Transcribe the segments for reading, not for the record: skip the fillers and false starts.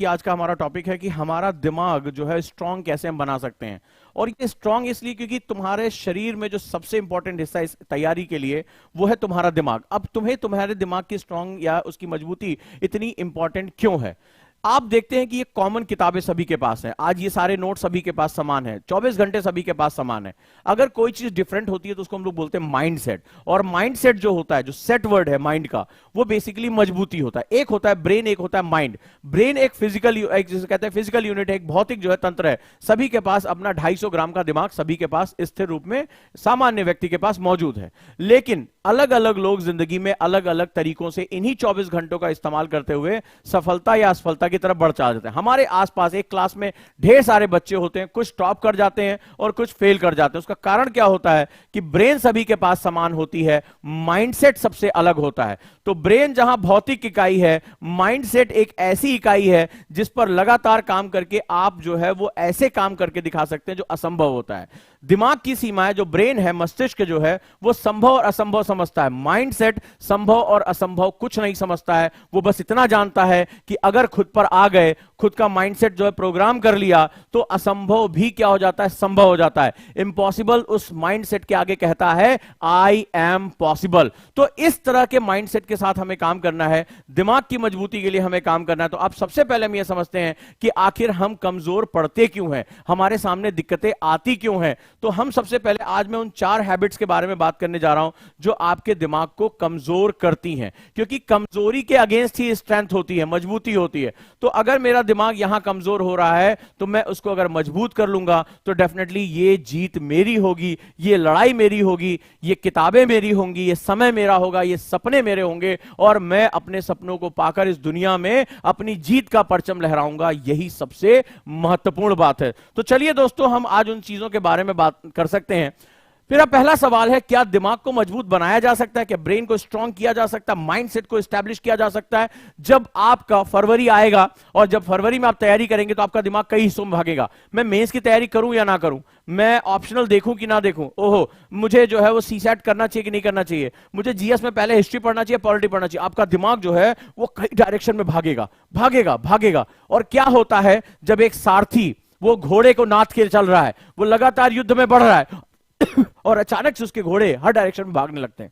की आज का हमारा टॉपिक है कि हमारा दिमाग जो है स्ट्रांग कैसे हम बना सकते हैं। और ये स्ट्रांग इसलिए क्योंकि तुम्हारे शरीर में जो सबसे इंपॉर्टेंट हिस्सा इस तैयारी के लिए वो है तुम्हारा दिमाग। अब तुम्हें तुम्हारे दिमाग की स्ट्रांग या उसकी मजबूती इतनी इंपॉर्टेंट क्यों है? आप देखते हैं कि ये कॉमन किताबें सभी के पास है, आज ये सारे नोट सभी के पास समान है, 24 घंटे सभी के पास समान है। अगर कोई चीज डिफरेंट होती है तो उसको हम लोग बोलते हैं माइंडसेट। और माइंडसेट जो होता है, जो सेट वर्ड है माइंड का, वो बेसिकली मजबूती होता है। एक होता है ब्रेन, एक होता है माइंड। ब्रेन एक फिजिकल, एक जिसे कहते हैं फिजिकल यूनिट है, एक भौतिक जो है तंत्र है। सभी के पास अपना 250 ग्राम का दिमाग सभी के पास स्थिर रूप में सामान्य व्यक्ति के पास मौजूद है। लेकिन अलग अलग लोग जिंदगी में अलग अलग तरीकों से इन्हीं 24 घंटों का इस्तेमाल करते हुए सफलता या असफलता की तरफ बढ़ चल जाते हैं। हमारे आसपास एक क्लास में ढेर सारे बच्चे होते हैं, कुछ टॉप कर जाते हैं और कुछ फेल कर जाते हैं। उसका कारण क्या होता है कि ब्रेन सभी के पास समान होती है, माइंडसेट सबसे अलग होता है। तो ब्रेन जहां भौतिक इकाई है, माइंडसेट एक ऐसी इकाई है जिस पर लगातार काम करके आप जो है वो ऐसे काम करके दिखा सकते हैं जो असंभव होता है। दिमाग की सीमाएं, जो ब्रेन है, मस्तिष्क जो है, वो संभव और असंभव समझता है। माइंडसेट संभव और असंभव कुछ नहीं समझता है। वो बस इतना जानता है कि अगर खुद पर आ गए, खुद का माइंडसेट जो है प्रोग्राम कर लिया, तो असंभव भी क्या हो जाता है, संभव हो जाता है। इम्पॉसिबल उस माइंडसेट के आगे कहता है आई एम पॉसिबल। तो इस तरह के माइंडसेट के साथ हमें काम करना है, दिमाग की मजबूती के लिए हमें काम करना है। तो आप सबसे पहले हम यह समझते हैं कि आखिर हम कमजोर पड़ते क्यों हैं, हमारे सामने दिक्कतें आती क्यों हैं। तो हम सबसे पहले आज मैं उन 4 हैबिट्स के बारे में बात करने जा रहा हूं जो आपके दिमाग को कमजोर करती हैं, क्योंकि कमजोरी के अगेंस्ट ही स्ट्रेंथ होती है, मजबूती होती है। तो अगर मेरा दिमाग यहां कमजोर हो रहा है तो मैं उसको अगर मजबूत कर लूंगा तो डेफिनेटली ये जीत मेरी होगी, ये लड़ाई मेरी होगी, ये किताबें मेरी होंगी, ये समय मेरा होगा, ये सपने मेरे होंगे और मैं अपने सपनों को पाकर इस दुनिया में अपनी जीत का परचम लहराऊंगा। यही सबसे महत्वपूर्ण बात है। तो चलिए दोस्तों, हम आज उन चीजों के बारे में बात कर सकते हैं। मेरा पहला सवाल है, क्या दिमाग को मजबूत बनाया जा सकता है, क्या ब्रेन को स्ट्रांग किया जा सकता है, माइंडसेट को एस्टैब्लिश किया जा सकता है? जब आपका फरवरी आएगा और जब फरवरी में आप तैयारी करेंगे तो आपका दिमाग कई हिस्सों में भागेगा। मैं मेंस की तैयारी करूं या ना करूं, मैं ऑप्शनल देखूं कि ना देखूं, ओहो मुझे जो है वो सीसैट करना चाहिए कि नहीं करना चाहिए, मुझे जीएस में पहले हिस्ट्री पढ़ना चाहिए, पॉलिटी पढ़ना चाहिए। आपका दिमाग जो है वो कई डायरेक्शन में भागेगा भागेगा भागेगा। और क्या होता है जब एक सारथी वो घोड़े को नाथ के चल रहा है, वो लगातार युद्ध में बढ़ रहा है और अचानक से उसके घोड़े हर डायरेक्शन में भागने लगते हैं।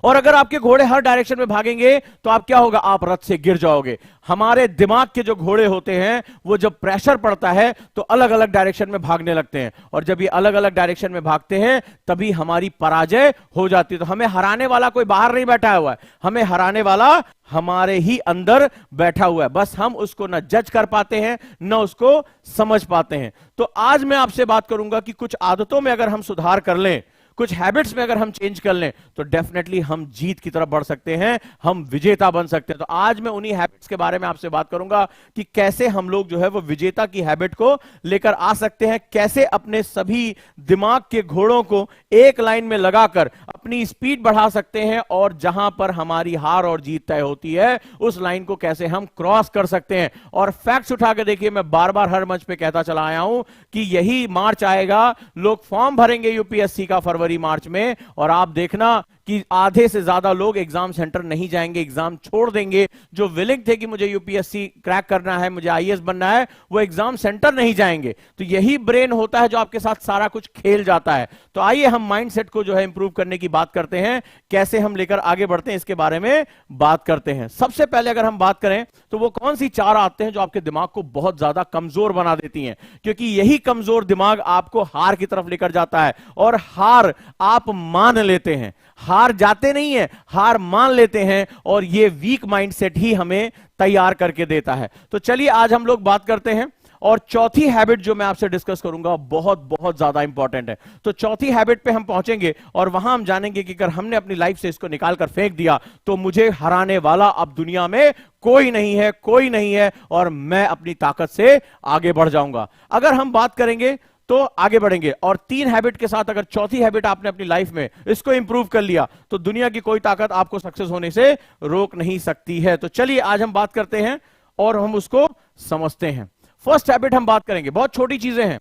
और अगर आपके घोड़े हर डायरेक्शन में भागेंगे तो आप क्या होगा, आप रथ से गिर जाओगे। हमारे दिमाग के जो घोड़े होते हैं वो जब प्रेशर पड़ता है तो अलग अलग डायरेक्शन में भागने लगते हैं, और जब ये अलग अलग डायरेक्शन में भागते हैं तभी हमारी पराजय हो जाती है। तो हमें हराने वाला कोई बाहर नहीं बैठा हुआ है, हमें हराने वाला हमारे ही अंदर बैठा हुआ है। बस हम उसको न जज कर पाते हैं न उसको समझ पाते हैं। तो आज मैं आपसे बात करूंगा कि कुछ आदतों में अगर हम सुधार कर लें, कुछ हैबिट्स में अगर हम चेंज कर लें तो डेफिनेटली हम जीत की तरफ बढ़ सकते हैं, हम विजेता बन सकते हैं। तो आज मैं उन्हीं हैबिट्स के बारे में आपसे बात करूंगा कि कैसे हम लोग जो है वो विजेता की हैबिट को लेकर आ सकते हैं, कैसे अपने सभी दिमाग के घोड़ों को एक लाइन में लगाकर अपनी स्पीड बढ़ा सकते हैं, और जहां पर हमारी हार और जीत तय होती है उस लाइन को कैसे हम क्रॉस कर सकते हैं। और फैक्ट्स उठा के देखिए, मैं बार बार हर मंच पे कहता चला आया हूं कि यही मार्च आएगा, लोग फॉर्म भरेंगे यूपीएससी का फरवरी मार्च में, और आप देखना कि आधे से ज्यादा लोग एग्जाम सेंटर नहीं जाएंगे, एग्जाम छोड़ देंगे। जो विलिंग थे कि मुझे यूपीएससी क्रैक करना है, मुझे आईएएस बनना है, वो एग्जाम सेंटर नहीं जाएंगे। तो यही ब्रेन होता है जो आपके साथ सारा कुछ खेल जाता है। तो आइए हम माइंडसेट को जो है इंप्रूव करने की बात करते हैं, कैसे हम लेकर आगे बढ़ते हैं इसके बारे में बात करते हैं। सबसे पहले अगर हम बात करें तो वो कौन सी 4 आते हैं जो आपके दिमाग को बहुत ज्यादा कमजोर बना देती हैं, क्योंकि यही कमजोर दिमाग आपको हार की तरफ लेकर जाता है, और हार आप मान लेते हैं, हार जाते नहीं है, हार मान लेते हैं, और ये वीक माइंडसेट ही हमें तैयार करके देता है। तो चलिए आज हम लोग बात करते हैं, और चौथी हैबिट जो मैं आपसे डिस्कस करूंगा बहुत बहुत ज्यादा इंपॉर्टेंट है। तो चौथी हैबिट पे हम पहुंचेंगे और वहां हम जानेंगे कि अगर हमने अपनी लाइफ से इसको निकाल कर फेंक दिया तो मुझे हराने वाला अब दुनिया में कोई नहीं है, कोई नहीं है, और मैं अपनी ताकत से आगे बढ़ जाऊंगा। अगर हम बात करेंगे तो आगे बढ़ेंगे, और 3 हैबिट के साथ अगर चौथी हैबिट आपने अपनी लाइफ में इसको इंप्रूव कर लिया तो दुनिया की कोई ताकत आपको सक्सेस होने से रोक नहीं सकती है। तो चलिए आज हम बात करते हैं और हम उसको समझते हैं। फर्स्ट हैबिट हम बात करेंगे, बहुत छोटी चीजें हैं।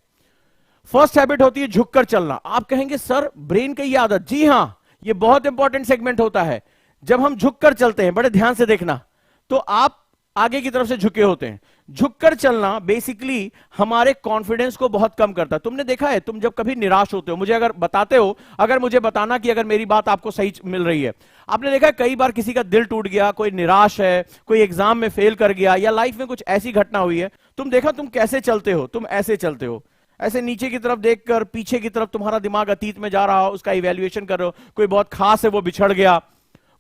फर्स्ट हैबिट होती है झुककर चलना। आप कहेंगे सर ब्रेन की आदत, जी हां, ये बहुत इंपॉर्टेंट सेगमेंट होता है। जब हम झुककर चलते हैं, बड़े ध्यान से देखना, तो आप आगे की तरफ से झुके होते हैं। झुककर चलना बेसिकली हमारे कॉन्फिडेंस को बहुत कम करता है। तुमने देखा है, तुम जब कभी निराश होते हो, मुझे अगर बताते हो, अगर मुझे बताना कि अगर मेरी बात आपको सही मिल रही है, आपने देखा है कई बार किसी का दिल टूट गया, कोई निराश है, कोई एग्जाम में फेल कर गया, या लाइफ में कुछ ऐसी घटना हुई है, तुम देखा तुम कैसे चलते हो, तुम ऐसे चलते हो, ऐसे नीचे की तरफ देखकर, पीछे की तरफ तुम्हारा दिमाग अतीत में जा रहा हो, उसका इवेल्युएशन कर रहे हो, कोई बहुत खास है वो बिछड़ गया,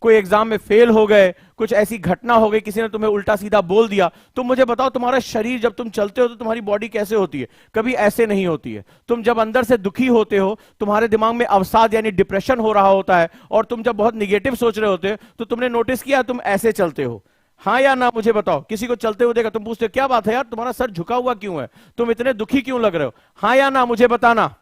कोई एग्जाम में फेल हो गए, कुछ ऐसी घटना हो गई, किसी ने तुम्हें उल्टा सीधा बोल दिया। तुम मुझे बताओ, तुम्हारा शरीर जब तुम चलते हो तो तुम्हारी बॉडी कैसे होती है? कभी ऐसे नहीं होती है। तुम जब अंदर से दुखी होते हो, तुम्हारे दिमाग में अवसाद यानी डिप्रेशन हो रहा होता है, और तुम जब बहुत निगेटिव सोच रहे होते हो, तो तुमने नोटिस किया तुम ऐसे चलते हो? हाँ या ना मुझे बताओ। किसी को चलते हुए देखा, तुम पूछते हो क्या बात है यार, तुम्हारा सर झुका हुआ क्यों है, तुम इतने दुखी क्यों लग रहे हो? हाँ या ना मुझे बताना।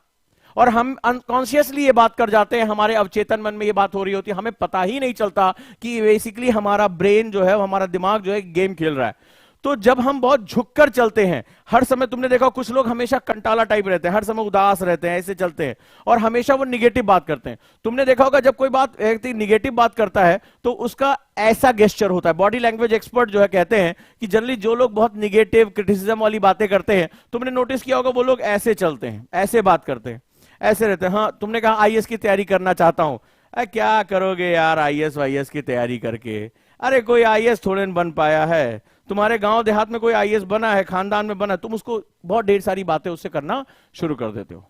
और हम अनकॉन्शियसली ये बात कर जाते हैं, हमारे अवचेतन मन में ये बात हो रही होती है, हमें पता ही नहीं चलता कि बेसिकली हमारा ब्रेन जो है, हमारा दिमाग जो है गेम खेल रहा है। तो जब हम बहुत झुककर चलते हैं, हर समय, तुमने देखा कुछ लोग हमेशा कंटाला टाइप रहते हैं, हर समय उदास रहते हैं, ऐसे चलते हैं, और हमेशा वो निगेटिव बात करते हैं। तुमने देखा होगा जब कोई बात व्यक्ति निगेटिव बात करता है तो उसका ऐसा गेस्चर होता है। बॉडी लैंग्वेज एक्सपर्ट जो है कहते हैं कि जनरली जो लोग बहुत निगेटिव क्रिटिसिज्म वाली बातें करते हैं, तुमने नोटिस किया होगा वो लोग ऐसे चलते हैं, ऐसे बात करते हैं, ऐसे रहते हैं। हाँ, तुमने कहा आईएएस की तैयारी करना चाहता हूं, क्या करोगे यार आईएएस वाईएएस की तैयारी करके? अरे कोई आईएएस थोड़े न बन पाया है, तुम्हारे गांव देहात में कोई आईएएस बना है, खानदान में बना है, तुम उसको बहुत ढेर सारी बातें उससे करना शुरू कर देते हो।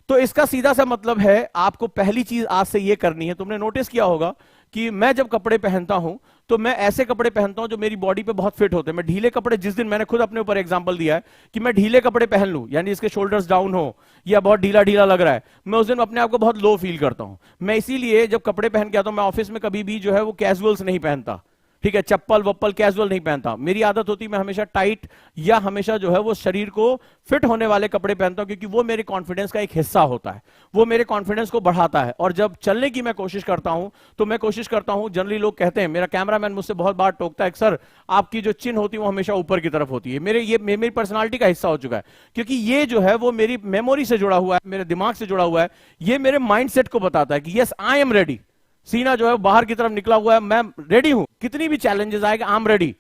तो इसका सीधा सा मतलब है, आपको पहली चीज आज से ये करनी है, तुमने नोटिस किया होगा कि मैं जब कपड़े पहनता हूं तो मैं ऐसे कपड़े पहनता हूं जो मेरी बॉडी पे बहुत फिट होते हैं। मैं ढीले कपड़े, जिस दिन मैंने खुद अपने ऊपर एग्जांपल दिया है कि मैं ढीले कपड़े पहन लूं, यानी इसके शोल्डर्स डाउन हो या बहुत ढीला ढीला लग रहा है, मैं उस दिन अपने आप को बहुत लो फील करता हूं। मैं इसीलिए जब कपड़े पहन के आता हूं, मैं ऑफिस में कभी भी जो है वो कैजुअल्स नहीं पहनता, ठीक है, चप्पल वप्पल कैजुअल नहीं पहनता। मेरी आदत होती है मैं हमेशा टाइट या हमेशा जो है वो शरीर को फिट होने वाले कपड़े पहनता हूं, क्योंकि वो मेरे कॉन्फिडेंस का एक हिस्सा होता है, वो मेरे कॉन्फिडेंस को बढ़ाता है। और जब चलने की मैं कोशिश करता हूं तो मैं कोशिश करता हूं, जनरली लोग कहते हैं, मेरा कैमरामैन मुझसे बहुत बार टोकता है, सर आपकी जो चिन होती है वो हमेशा ऊपर की तरफ होती है। मेरी पर्सनालिटी का हिस्सा हो चुका है, क्योंकि ये जो है वो मेरी मेमोरी से जुड़ा हुआ है, मेरे दिमाग से जुड़ा हुआ है, ये मेरे माइंडसेट को बताता है कि यस आई एम रेडी। सीना जो है बाहर की तरफ निकला हुआ है, मैं रेडी हूं, कितनी भी चैलेंजेस आएगा आई एम रेडी,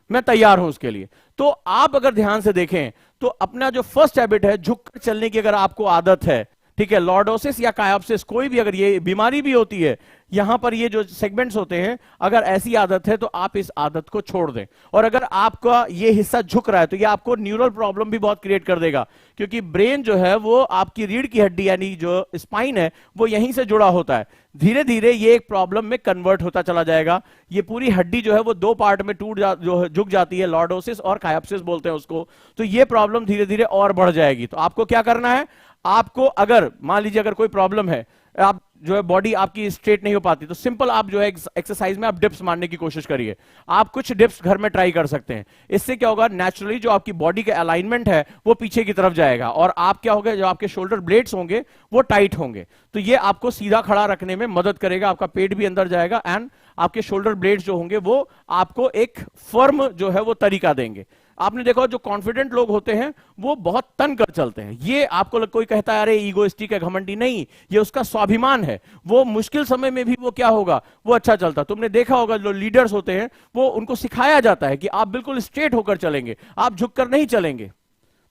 मैं तैयार हूं उसके लिए। तो आप अगर ध्यान से देखें तो अपना जो फर्स्ट हैबिट है, झुककर चलने की अगर आपको आदत है, ठीक है, लॉर्डोसिस या कायाप्सिस कोई भी अगर ये बीमारी भी होती है, यहां पर ये जो सेगमेंट्स होते हैं, अगर ऐसी आदत है तो आप इस आदत को छोड़ दें। और अगर आपका ये हिस्सा झुक रहा है तो ये आपको न्यूरल प्रॉब्लम भी बहुत क्रिएट कर देगा, क्योंकि ब्रेन जो है वो आपकी रीढ़ की हड्डी यानी जो स्पाइन है वो यहीं से जुड़ा होता है। धीरे धीरे ये एक प्रॉब्लम में कन्वर्ट होता चला जाएगा। ये पूरी हड्डी जो है वो दो पार्ट में जो झुक जाती है, लॉर्डोसिस और कायाप्सिस बोलते हैं उसको। तो ये प्रॉब्लम धीरे धीरे और बढ़ जाएगी। तो आपको क्या करना है, आपको अगर मान लीजिए अगर कोई प्रॉब्लम है, आप जो है बॉडी आपकी स्ट्रेट नहीं हो पाती, तो सिंपल आप जो है एक्सरसाइज में आप डिप्स मारने की कोशिश करिए। आप कुछ डिप्स घर में ट्राई कर सकते हैं। इससे क्या होगा, नेचुरली जो आपकी बॉडी का अलाइनमेंट है वो पीछे की तरफ जाएगा, और आप क्या होगा, जो आपके शोल्डर ब्लेड्स होंगे वो टाइट होंगे। तो ये आपको सीधा खड़ा रखने में मदद करेगा, आपका पेट भी अंदर जाएगा, एंड आपके शोल्डर ब्लेड्स जो होंगे वो आपको एक फर्म जो है वो तरीका देंगे। आपने देखा जो कॉन्फिडेंट लोग होते हैं वो बहुत तन कर चलते हैं। ये आपको कोई कहता है अरे ईगोइस्टिक है, घमंडी, नहीं, ये उसका स्वाभिमान है। वो मुश्किल समय में भी वो क्या होगा, वो अच्छा चलता। तुमने देखा होगा जो लीडर्स होते हैं वो उनको सिखाया जाता है कि आप बिल्कुल स्ट्रेट होकर चलेंगे, आप झुककर नहीं चलेंगे।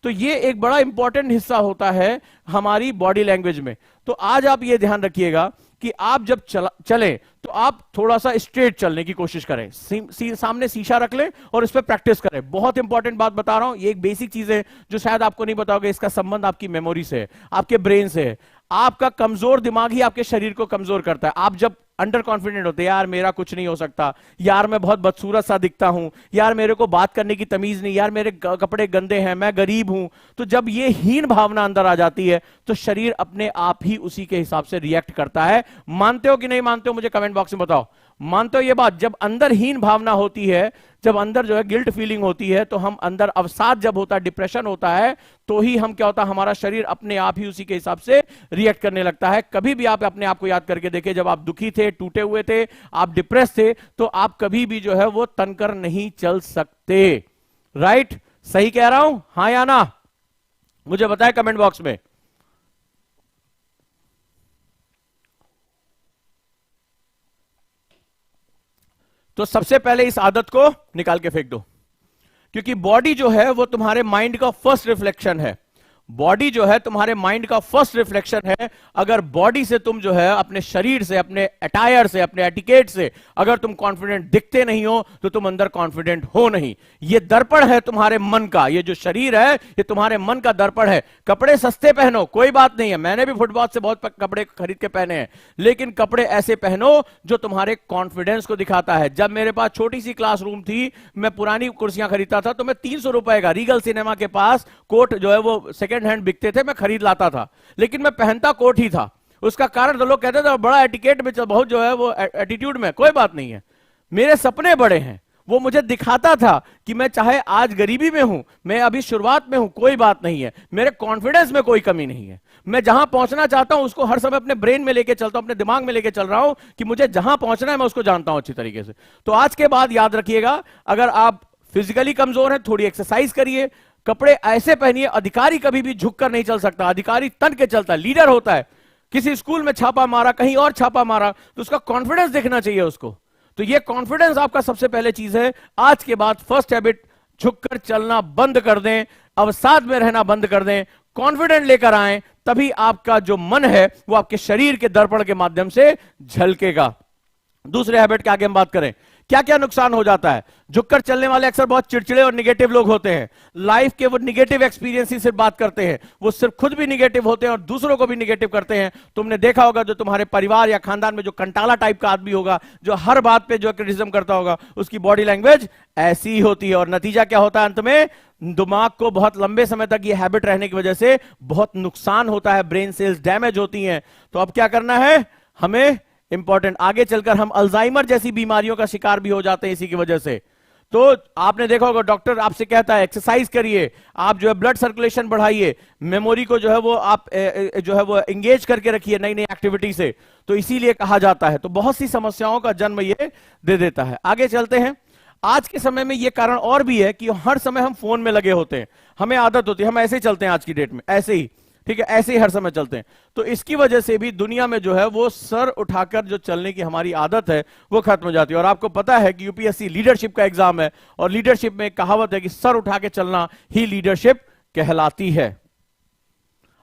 तो ये एक बड़ा इंपॉर्टेंट हिस्सा होता है हमारी बॉडी लैंग्वेज में। तो आज आप ये ध्यान रखिएगा कि आप जब चले तो आप थोड़ा सा स्ट्रेट चलने की कोशिश करें, सामने शीशा रख लें और इस पर प्रैक्टिस करें। बहुत इंपॉर्टेंट बात बता रहा हूं, ये एक बेसिक चीज है जो शायद आपको नहीं बताओगे। इसका संबंध आपकी मेमोरी से है, आपके ब्रेन से है। आपका कमजोर दिमाग ही आपके शरीर को कमजोर करता है। आप जब अंडर कॉन्फिडेंट होते हैं, यार मेरा कुछ नहीं हो सकता, यार मैं बहुत बदसूरत सा दिखता हूं, यार मेरे को बात करने की तमीज नहीं, यार मेरे कपड़े गंदे हैं, मैं गरीब हूं, तो जब ये हीन भावना अंदर आ जाती है तो शरीर अपने आप ही उसी के हिसाब से रिएक्ट करता है। मानते हो कि नहीं मानते हो, मुझे कमेंट बॉक्स में बताओ। मानते हो ये बात? जब अंदर हीन भावना होती है, जब अंदर जो है गिल्ट फीलिंग होती है, तो हम अंदर अवसाद जब होता है, डिप्रेशन होता है, तो ही हम क्या होता है, हमारा शरीर अपने आप ही उसी के हिसाब से रिएक्ट करने लगता है। कभी भी आप अपने आप को याद करके देखें, जब आप दुखी थे, टूटे हुए थे, आप डिप्रेस थे, तो आप कभी भी जो है वो तनकर नहीं चल सकते। राइट? सही कह रहा हूं, हाँ या ना? मुझे बताएं कमेंट बॉक्स में। तो सबसे पहले इस आदत को निकाल के फेंक दो। क्योंकि बॉडी जो है वो तुम्हारे माइंड का फर्स्ट रिफ्लेक्शन है। बॉडी जो है तुम्हारे माइंड का फर्स्ट रिफ्लेक्शन है। अगर बॉडी से तुम जो है अपने शरीर से, अपने अटायर से, अपने एटिकेट से अगर तुम कॉन्फिडेंट दिखते नहीं हो तो तुम अंदर कॉन्फिडेंट हो नहीं। ये दर्पण है तुम्हारे मन का, ये जो शरीर है ये तुम्हारे मन का दर्पण है। कपड़े सस्ते पहनो कोई बात नहीं है, मैंने भी फुटपाथ से बहुत कपड़े खरीद के पहने हैं, लेकिन कपड़े ऐसे पहनो जो तुम्हारे कॉन्फिडेंस को दिखाता है। जब मेरे पास छोटी सी क्लासरूम थी, मैं पुरानी कुर्सियां खरीदता था, तो मैं 300 रुपए का रीगल सिनेमा के पास कोट जो है वो सेकेंड हैंड बिकते थे, मैं खरीद लाता था, लेकिन मैं पहनता कोट ही था। उसका कारण तो लोग कहते थे बड़ा एटिकेट में, बहुत जो है वो एटीट्यूड में। कोई बात नहीं है, मेरे सपने बड़े हैं। वो मुझे दिखाता था कि मैं चाहे आज गरीबी में हूं, मैं अभी शुरुआत में हूं, कोई बात नहीं है, मेरे कॉन्फिडेंस में कोई कमी नहीं है। मैं जहां पहुंचना चाहता हूं उसको हर समय अपने ब्रेन में लेके चलता हूं, अपने दिमाग में लेके चल रहा हूं कि मुझे जहां पहुंचना है मैं उसको जानता हूं अच्छी तरीके से। तो आज के बाद याद रखिएगा, अगर आप फिजिकली कमजोर हैं, थोड़ी एक्सरसाइज करिए, कपड़े ऐसे पहनिए। अधिकारी कभी भी झुककर नहीं चल सकता, अधिकारी तन के चलता है, लीडर होता है। किसी स्कूल में छापा मारा, कहीं और छापा मारा, तो उसका कॉन्फिडेंस देखना चाहिए उसको। तो ये कॉन्फिडेंस आपका सबसे पहले चीज है। आज के बाद फर्स्ट हैबिट, झुककर चलना बंद कर दें, अवसाद में रहना बंद कर दें, कॉन्फिडेंट लेकर आए, तभी आपका जो मन है वो आपके शरीर के दर्पण के माध्यम से झलकेगा। दूसरे हैबिट के आगे हम बात करें, क्या क्या नुकसान हो जाता है। झुककर चलने वाले अक्सर बहुत चिड़चिड़े और निगेटिव लोग होते हैं। लाइफ के वो निगेटिव एक्सपीरियंस ही सिर्फ बात करते हैं, वो सिर्फ खुद भी निगेटिव होते हैं और दूसरों को भी निगेटिव करते हैं। तुमने देखा होगा जो तुम्हारे परिवार या खानदान में जो कंटाला टाइप का आदमी होगा, जो हर बात पे जो क्रिटिसिज्म करता होगा, उसकी बॉडी लैंग्वेज ऐसी ही होती है। और नतीजा क्या होता है अंत में, दिमाग को बहुत लंबे समय तक ये हैबिट रहने की वजह से बहुत नुकसान होता है, ब्रेन सेल्स डैमेज होती हैं। तो अब क्या करना है हमें, इंपॉर्टेंट, आगे चलकर हम अल्जाइमर जैसी बीमारियों का शिकार भी हो जाते हैं इसी की वजह से। तो आपने देखा होगा डॉक्टर आपसे कहता है एक्सरसाइज करिए, आप जो है ब्लड सर्कुलेशन बढ़ाइए, मेमोरी को जो है वो आप जो है वो एंगेज करके रखिए नई नई एक्टिविटी से। तो इसीलिए कहा जाता है। तो बहुत सी समस्याओं का जन्म ये दे देता है। आगे चलते हैं। आज के समय में ये कारण और भी है कि हर समय हम फोन में लगे होते हैं, हमें आदत होती है, हम ऐसे ही चलते हैं आज की डेट में, ऐसे ही, ठीक है, ऐसे ही हर समय चलते हैं। तो इसकी वजह से भी दुनिया में जो है वो सर उठाकर जो चलने की हमारी आदत है वो खत्म हो जाती है। और आपको पता है कि यूपीएससी लीडरशिप का एग्जाम है, और लीडरशिप में एक कहावत है कि सर उठा के चलना ही लीडरशिप कहलाती है।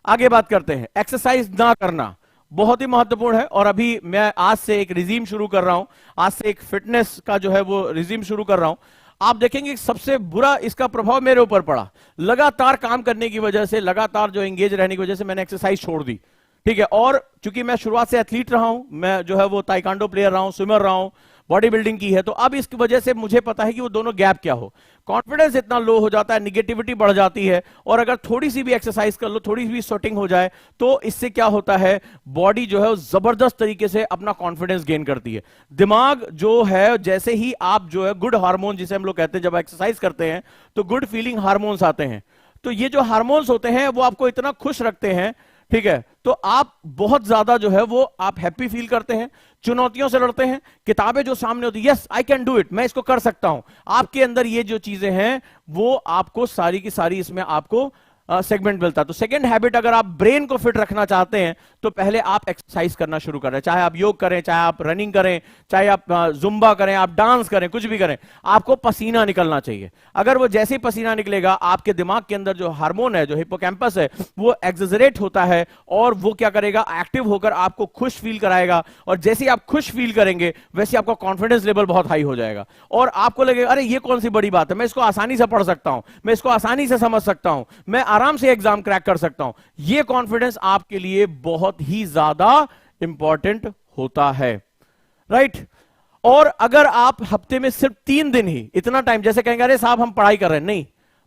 आगे बात करते हैं, एक्सरसाइज ना करना बहुत ही महत्वपूर्ण है। और अभी मैं आज से एक रिजीम शुरू कर रहा हूं, आज से एक फिटनेस का जो है वो रिजीम शुरू कर रहा हूं। आप देखेंगे सबसे बुरा इसका प्रभाव मेरे ऊपर पड़ा। लगातार काम करने की वजह से, लगातार जो एंगेज रहने की वजह से मैंने एक्सरसाइज छोड़ दी, ठीक है। और चूंकि मैं शुरुआत से एथलीट रहा हूं, मैं जो है वो ताइक्वांडो प्लेयर रहा हूं, स्विमर रहा हूं, बॉडी बिल्डिंग की है, तो अब इसकी वजह से मुझे पता है कि वो दोनों गैप क्या हो। कॉन्फिडेंस इतना लो हो जाता है, निगेटिविटी बढ़ जाती है, और अगर थोड़ी सी भी एक्सरसाइज कर लो, थोड़ी सी भी स्वेटिंग हो जाए, तो इससे क्या होता है, बॉडी जो है जबरदस्त तरीके से अपना कॉन्फिडेंस गेन करती है। दिमाग जो है, जैसे ही आप जो है गुड हार्मोन जिसे हम लोग कहते हैं, जब एक्सरसाइज करते हैं तो गुड फीलिंग हार्मोन्स आते हैं। तो ये जो हार्मोन्स होते हैं वो आपको इतना खुश रखते हैं, ठीक है, तो आप बहुत ज्यादा जो है वो आप हैप्पी फील करते हैं, चुनौतियों से लड़ते हैं। किताबें जो सामने होती है, yes I can do it, मैं इसको कर सकता हूं, आपके अंदर ये जो चीजें हैं वो आपको सारी की सारी इसमें आपको सेगमेंट मिलता है। तो सेकंड हैबिट, अगर आप ब्रेन को फिट रखना चाहते हैं तो पहले आप एक्सरसाइज करना शुरू करें। चाहे आप योग करें, चाहे आप रनिंग करें, चाहे आप जुम्बा करें, आप डांस करें, कुछ भी करें, आपको पसीना निकलना चाहिए। अगर वो जैसे ही पसीना निकलेगा, आपके दिमाग के अंदर जो हार्मोन है, जो हिप्पोकैम्पस है, वो एक्सजरेट होता है, और वो क्या करेगा, एक्टिव होकर आपको खुश फील कराएगा। और जैसे ही आप खुश फील करेंगे वैसे आपका कॉन्फिडेंस लेवल बहुत हाई हो जाएगा, और आपको लगेगा अरे ये कौन सी बड़ी बात है, मैं इसको आसानी से पढ़ सकता हूं, मैं इसको आसानी से समझ सकता हूं, मैं आराम से एग्जाम क्रैक कर सकता हूं। यह कॉन्फिडेंस आपके लिए बहुत ही ज्यादा इंपॉर्टेंट होता है, राइट। और अगर आप हफ्ते में सिर्फ 3 दिन ही इतना टाइम, जैसे कहेंगे अरे साहब हम पढ़ाई कर रहे हैं, नहीं,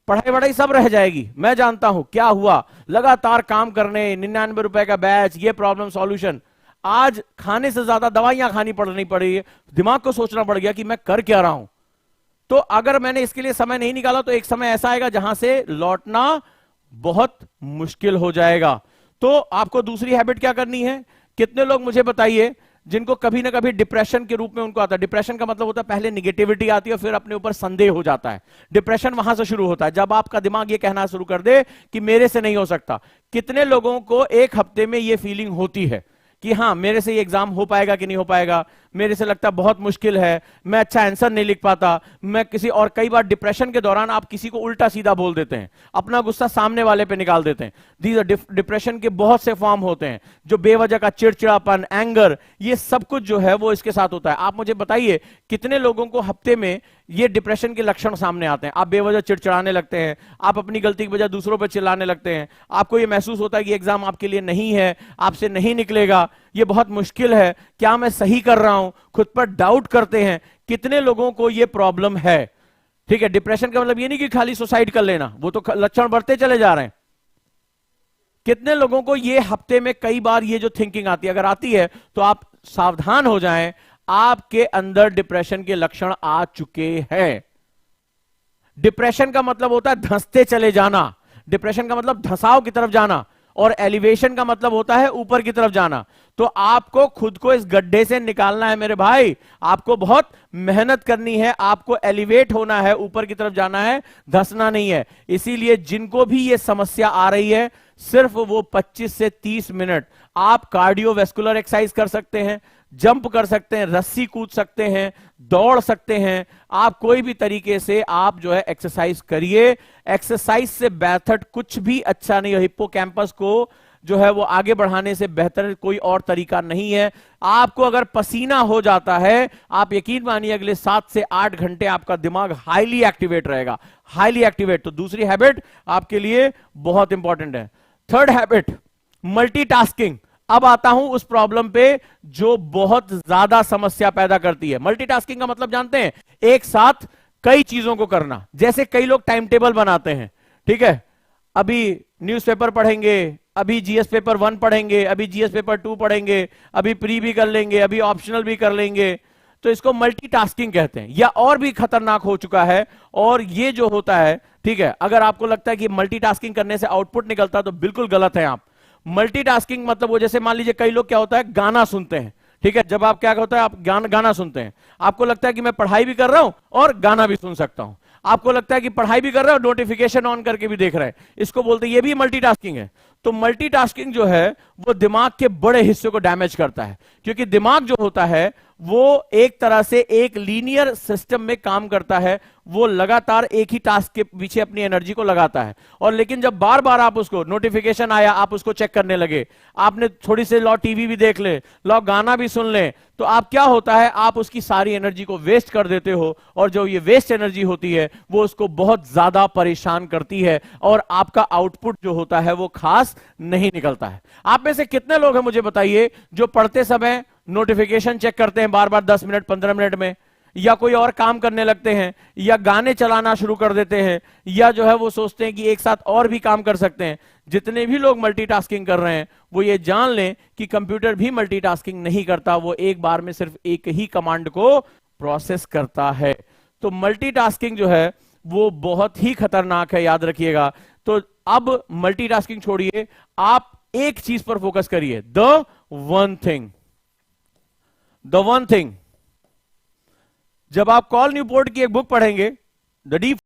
पढ़ाई वढ़ाई सब रह जाएगी। मैं जानता हूं क्या हुआ, लगातार काम करने, 99 रुपए का बैच, ये प्रॉब्लम सॉल्यूशन, आज खाने से ज्यादा दवाइयां खानी पड़नी पड़ी है, दिमाग को सोचना पड़ गया कि मैं कर क्या रहा हूं। तो अगर मैंने इसके लिए समय नहीं निकाला तो एक समय ऐसा आएगा जहां से लौटना बहुत मुश्किल हो जाएगा। तो आपको दूसरी हैबिट क्या करनी है, कितने लोग मुझे बताइए जिनको कभी ना कभी डिप्रेशन के रूप में उनको आता है। डिप्रेशन का मतलब होता है पहले निगेटिविटी आती है, फिर अपने ऊपर संदेह हो जाता है। डिप्रेशन वहां से शुरू होता है जब आपका दिमाग ये कहना शुरू कर दे कि मेरे से नहीं हो सकता। कितने लोगों को एक हफ्ते में ये फीलिंग होती है कि हाँ मेरे से ये एग्जाम हो पाएगा कि नहीं हो पाएगा, मेरे से लगता है बहुत मुश्किल है, मैं अच्छा आंसर नहीं लिख पाता, मैं किसी और, कई बार डिप्रेशन के दौरान आप किसी को उल्टा सीधा बोल देते हैं, अपना गुस्सा सामने वाले पे निकाल देते हैं। दीज डिप्रेशन के बहुत से फॉर्म होते हैं, जो बेवजह का चिड़चिड़ापन, एंगर, ये सब कुछ जो है वो इसके साथ होता है। आप मुझे बताइए कितने लोगों को हफ्ते में ये डिप्रेशन के लक्षण सामने आते हैं? आप बेवजह चिड़चिड़ाने लगते हैं, आप अपनी गलती की वजह दूसरों पर चिल्लाने लगते हैं, आपको ये महसूस होता है कि एग्जाम आपके लिए नहीं है, आपसे नहीं निकलेगा, ये बहुत मुश्किल है, क्या मैं सही कर रहा हूं, खुद पर डाउट करते हैं। कितने लोगों को ये प्रॉब्लम है? ठीक है, डिप्रेशन का मतलब ये नहीं कि खाली सुसाइड कर लेना, वो तो लक्षण बढ़ते चले जा रहे हैं। कितने लोगों को ये हफ्ते में कई बार ये जो थिंकिंग आती है, अगर आती है तो आप सावधान हो जाएं, आपके अंदर डिप्रेशन के लक्षण आ चुके हैं। डिप्रेशन का मतलब होता है धंसते चले जाना, डिप्रेशन का मतलब धंसाव की तरफ जाना, और एलिवेशन का मतलब होता है ऊपर की तरफ जाना। तो आपको खुद को इस गड्ढे से निकालना है मेरे भाई, आपको बहुत मेहनत करनी है, आपको एलिवेट होना है, ऊपर की तरफ जाना है, धंसना नहीं है। इसीलिए जिनको भी ये समस्या आ रही है, सिर्फ वो 25 से 30 मिनट आप कार्डियोवैस्कुलर एक्सरसाइज कर सकते हैं, जंप कर सकते हैं, रस्सी कूद सकते हैं, दौड़ सकते हैं, आप कोई भी तरीके से आप जो है एक्सरसाइज करिए। एक्सरसाइज से बेहतर कुछ भी अच्छा नहीं है, हिप्पोकैम्पस को जो है वो आगे बढ़ाने से बेहतर कोई और तरीका नहीं है। आपको अगर पसीना हो जाता है, आप यकीन मानिए अगले 7 से 8 घंटे आपका दिमाग हाईली एक्टिवेट रहेगा, हाईली एक्टिवेट। तो दूसरी हैबिट आपके लिए बहुत इंपॉर्टेंट है। Third habit, multitasking. अब आता हूं उस प्रॉब्लम पे जो बहुत ज्यादा समस्या पैदा करती है। मल्टीटास्किंग का मतलब जानते हैं? एक साथ कई चीजों को करना। जैसे कई लोग टाइम टेबल बनाते हैं, ठीक है, अभी न्यूज़पेपर पढ़ेंगे, अभी जीएस पेपर 1 पढ़ेंगे, अभी जीएस पेपर 2 पढ़ेंगे, अभी प्री भी कर लेंगे, अभी ऑप्शनल भी कर लेंगे। तो इसको मल्टीटास्किंग कहते हैं, या और भी खतरनाक हो चुका है। और ये जो होता है, ठीक है, अगर आपको लगता है कि मल्टीटास्किंग करने से आउटपुट निकलता है तो बिल्कुल गलत है। आप मल्टीटास्किंग मतलब वो, जैसे मान लीजिए कई लोग क्या होता है, गाना सुनते हैं, ठीक है, जब आप क्या होता है, आप गाना सुनते हैं, आपको लगता है कि मैं पढ़ाई भी कर रहा हूं और गाना भी सुन सकता हूं। आपको लगता है कि पढ़ाई भी कर रहे हो, नोटिफिकेशन ऑन करके भी देख रहे हैं, इसको बोलते हैं, ये भी मल्टीटास्किंग है। तो मल्टीटास्किंग जो है वो दिमाग के बड़े हिस्से को डैमेज करता है, क्योंकि दिमाग जो होता है वो एक तरह से एक लीनियर सिस्टम में काम करता है, वो लगातार एक ही टास्क के पीछे अपनी एनर्जी को लगाता है। और लेकिन जब बार बार आप उसको, नोटिफिकेशन आया आप उसको चेक करने लगे, आपने थोड़ी से लो टीवी भी देख ले, लो गाना भी सुन ले, तो आप क्या होता है, आप उसकी सारी एनर्जी को वेस्ट कर देते हो। और जो ये वेस्ट एनर्जी होती है वो उसको बहुत ज्यादा परेशान करती है, और आपका आउटपुट जो होता है वो खास नहीं निकलता है। आप में से कितने लोग हैं मुझे बताइए जो पढ़ते समय नोटिफिकेशन चेक करते हैं बार बार 10 मिनट 15 मिनट में, या कोई और काम करने लगते हैं, या गाने चलाना शुरू कर देते हैं, या जो है वो सोचते हैं कि एक साथ और भी काम कर सकते हैं। जितने भी लोग मल्टीटास्किंग कर रहे हैं वो ये जान लें कि कंप्यूटर भी मल्टीटास्किंग नहीं करता, वो एक बार में सिर्फ एक ही कमांड को प्रोसेस करता है। तो मल्टीटास्किंग जो है वो बहुत ही खतरनाक है, याद रखिएगा। तो अब मल्टीटास्किंग छोड़िए, आप एक चीज पर फोकस करिए, the one thing, the one thing. जब आप कॉल न्यूपोर्ट की एक बुक पढ़ेंगे, द डीप